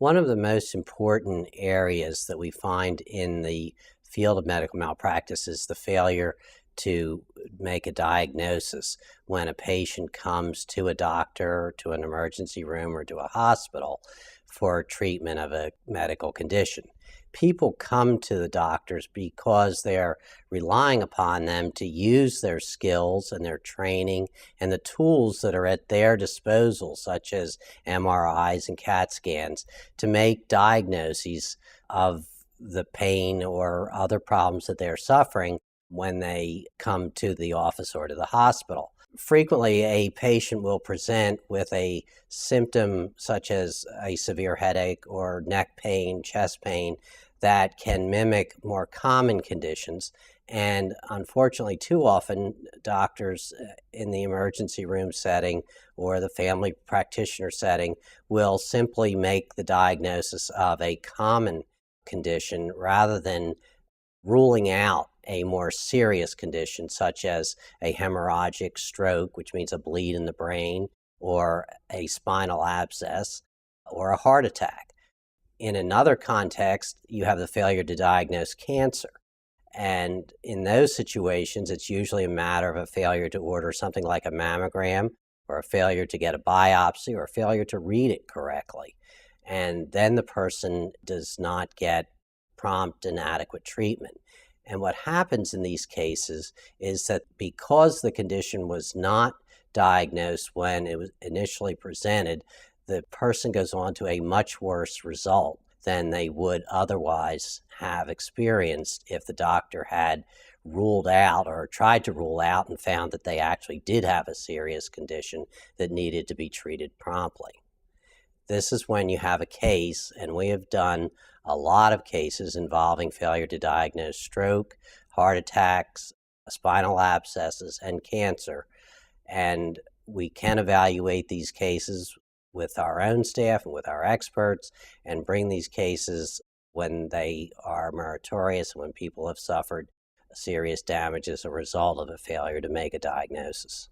One of the most important areas that we find in the field of medical malpractice is the failure to make a diagnosis when a patient comes to a doctor, to an emergency room, or to a hospital for treatment of a medical condition. People come to the doctors because they're relying upon them to use their skills and their training and the tools that are at their disposal, such as MRIs and CAT scans, to make diagnoses of the pain or other problems that they're suffering when they come to the office or to the hospital. Frequently, a patient will present with a symptom such as a severe headache or neck pain, chest pain, that can mimic more common conditions. And unfortunately, too often, doctors in the emergency room setting or the family practitioner setting will simply make the diagnosis of a common condition rather than ruling out a more serious condition such as a hemorrhagic stroke, which means a bleed in the brain, or a spinal abscess, or a heart attack. In another context, you have the failure to diagnose cancer. And in those situations, it's usually a matter of a failure to order something like a mammogram, or a failure to get a biopsy, or a failure to read it correctly. And then the person does not get prompt and adequate treatment. And what happens in these cases is that because the condition was not diagnosed when it was initially presented, the person goes on to a much worse result than they would otherwise have experienced if the doctor had ruled out or tried to rule out and found that they actually did have a serious condition that needed to be treated promptly. This is when you have a case, and we have done a lot of cases involving failure to diagnose stroke, heart attacks, spinal abscesses, and cancer. And we can evaluate these cases with our own staff and with our experts and bring these cases when they are meritorious and when people have suffered serious damage as a result of a failure to make a diagnosis.